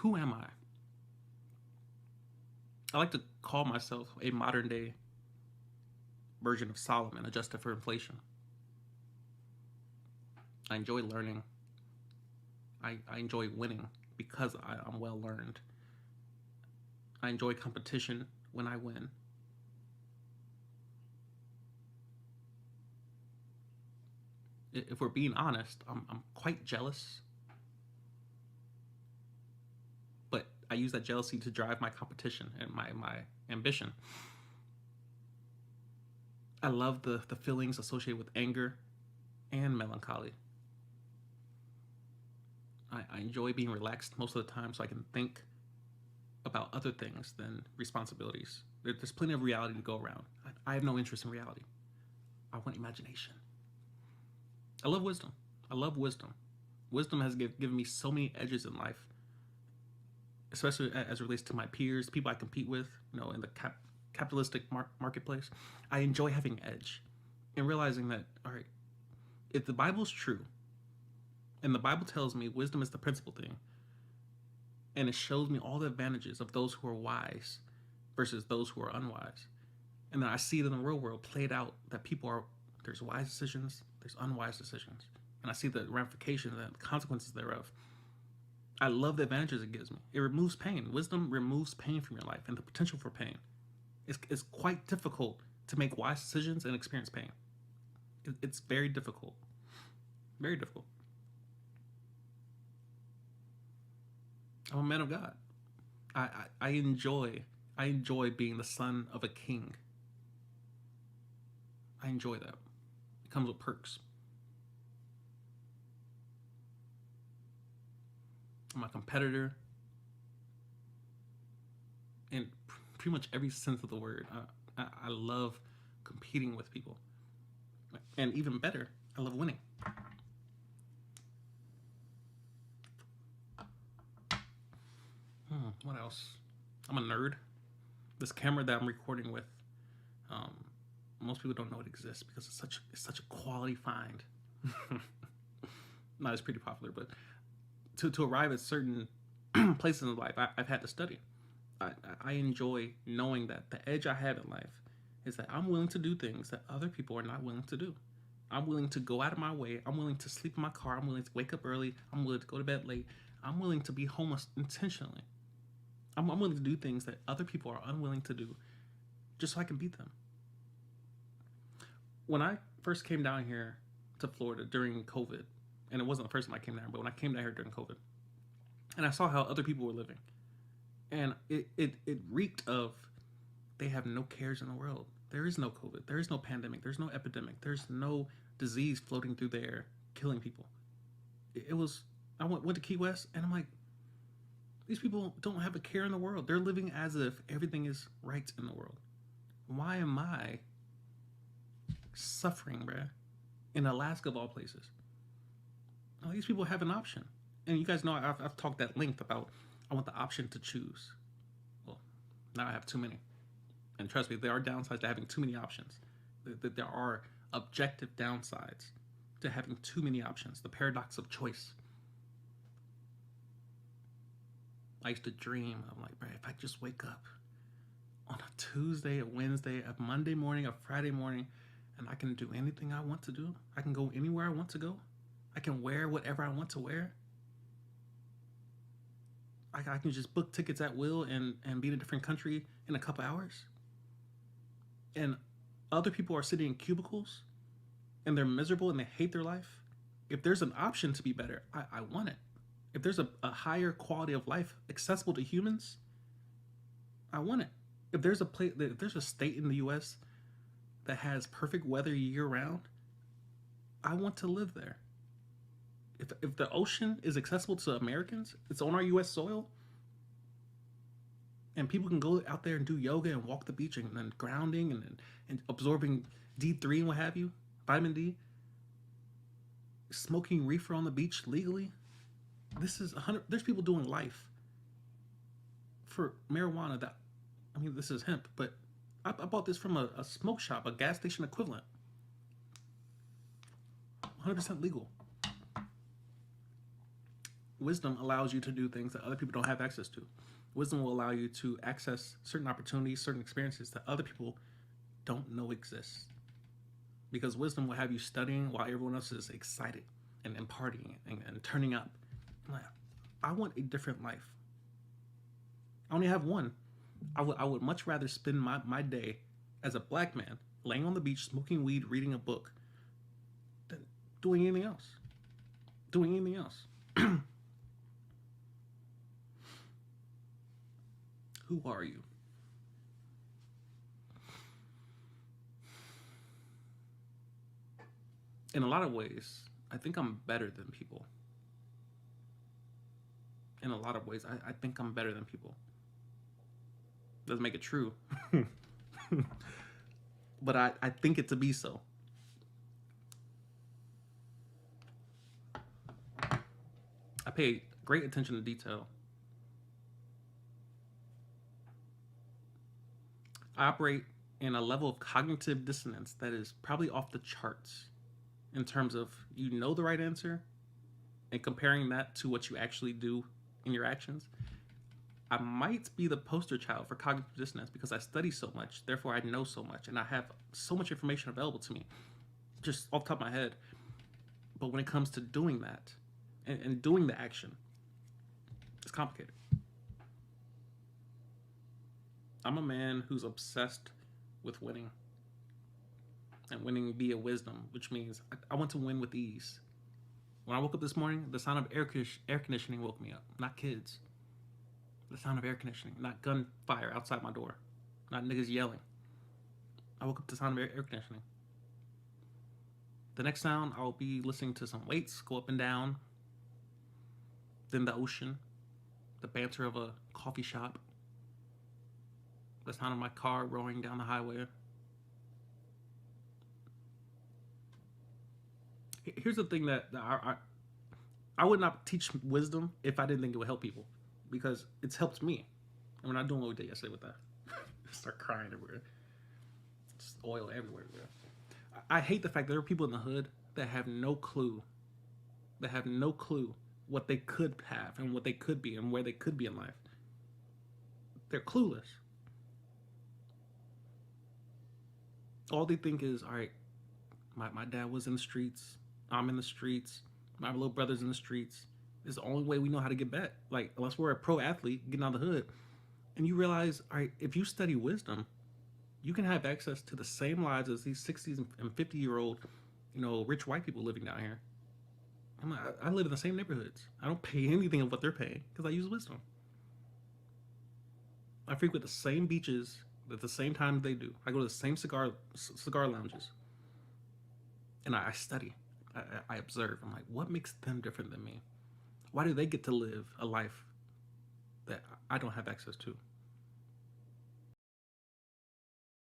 Who am I? I like to call myself a modern day version of Solomon adjusted for inflation. I enjoy learning. I enjoy winning because I'm well learned. I enjoy competition when I win. If we're being honest, I'm quite jealous, but I use that jealousy to drive my competition and my ambition. I love the feelings associated with anger and melancholy. I enjoy being relaxed most of the time so I can think about other things than responsibilities. There's plenty of reality to go around. I have no interest in reality. I want imagination. I love wisdom. I love wisdom. Wisdom has given me so many edges in life, especially as it relates to my peers, people I compete with, in the capitalistic marketplace. I enjoy having edge and realizing that, all right, if the Bible's true, and the Bible tells me wisdom is the principal thing, and it shows me all the advantages of those who are wise versus those who are unwise. And then I see it in the real world played out that there's wise decisions, there's unwise decisions. And I see the ramifications and the consequences thereof. I love the advantages it gives me. It removes pain. Wisdom removes pain from your life and the potential for pain. It's quite difficult to make wise decisions and experience pain. It's very difficult. Very difficult. I'm a man of God. I enjoy being the son of a king. I enjoy that. It comes with perks. I'm a competitor in pretty much every sense of the word. I love competing with people. And even better, I love winning. What else? I'm a nerd. This camera that I'm recording with, most people don't know it exists because it's such a quality find. Not as pretty popular, but to arrive at certain places in life, I've had to study. I enjoy knowing that the edge I have in life is that I'm willing to do things that other people are not willing to do. I'm willing to go out of my way. I'm willing to sleep in my car. I'm willing to wake up early. I'm willing to go to bed late. I'm willing to be homeless intentionally. I'm willing to do things that other people are unwilling to do just so I can beat them. When I first came down here to Florida during COVID, and it wasn't the first time I came down, but when I came down here during COVID, and I saw how other people were living, and it reeked of they have no cares in the world. There is no COVID. There is no pandemic. There's no epidemic. There's no disease floating through the air killing people. I went to Key West, and I'm like, these people don't have a care in the world. They're living as if everything is right in the world. Why am I suffering, bruh, in Alaska of all places? Now, these people have an option. And you guys know I've talked at length about I want the option to choose. Well, now I have too many. And trust me, there are downsides to having too many options. There are objective downsides to having too many options. The paradox of choice. I used to dream. I'm like, if I just wake up on a Tuesday, a Wednesday, a Monday morning, a Friday morning, and I can do anything I want to do. I can go anywhere I want to go. I can wear whatever I want to wear. I can just book tickets at will and be in a different country in a couple hours. And other people are sitting in cubicles and they're miserable and they hate their life. If there's an option to be better, I want it. If there's a higher quality of life accessible to humans, I want it. If there's a state in the U.S. that has perfect weather year round, I want to live there. If the ocean is accessible to Americans, it's on our U.S. soil, and people can go out there and do yoga and walk the beach and grounding and absorbing D3 and what have you, vitamin D, smoking reefer on the beach legally. There's people doing life for marijuana this is hemp, but I bought this from a smoke shop, a gas station equivalent. 100% legal. Wisdom allows you to do things that other people don't have access to. Wisdom will allow you to access certain opportunities, certain experiences that other people don't know exist. Because wisdom will have you studying while everyone else is excited and partying and turning up. I'm like, I want a different life. I only have one. I would much rather spend my day as a black man laying on the beach, smoking weed, reading a book, than doing anything else. Doing anything else. Who are you? In a lot of ways, I think I'm better than people. In a lot of ways, I think I'm better than people. Doesn't make it true. But I think it to be so. I pay great attention to detail. I operate in a level of cognitive dissonance that is probably off the charts in terms of you know the right answer and comparing that to what you actually do in your actions. I might be the poster child for cognitive dissonance because I study so much, therefore I know so much, and I have so much information available to me, just off the top of my head. But when it comes to doing that and doing the action, it's complicated. I'm a man who's obsessed with winning, and winning via wisdom, which means I want to win with ease. When I woke up this morning, the sound of air conditioning woke me up, not kids. The sound of air conditioning, not gunfire outside my door, not niggas yelling. I woke up to the sound of air conditioning. The next sound, I'll be listening to some weights go up and down, then the ocean, the banter of a coffee shop, the sound of my car rolling down the highway. Here's the thing that I would not teach wisdom if I didn't think it would help people, because it's helped me. And we're not doing what we did yesterday with that. Start crying everywhere. Just oil everywhere. I hate the fact that there are people in the hood that have no clue. What they could have and what they could be and where they could be in life. They're clueless. All they think is, all right, my dad was in the streets. I'm in the streets. My little brother's in the streets. It's the only way we know how to get back. Like, unless we're a pro athlete getting out of the hood. And you realize, all right, if you study wisdom, you can have access to the same lives as these 60s and 50-year-old, rich white people living down here. I live in the same neighborhoods. I don't pay anything of what they're paying because I use wisdom. I frequent the same beaches at the same time they do. I go to the same cigar lounges. And I study. I observe. I'm like, what makes them different than me? Why do they get to live a life that I don't have access to?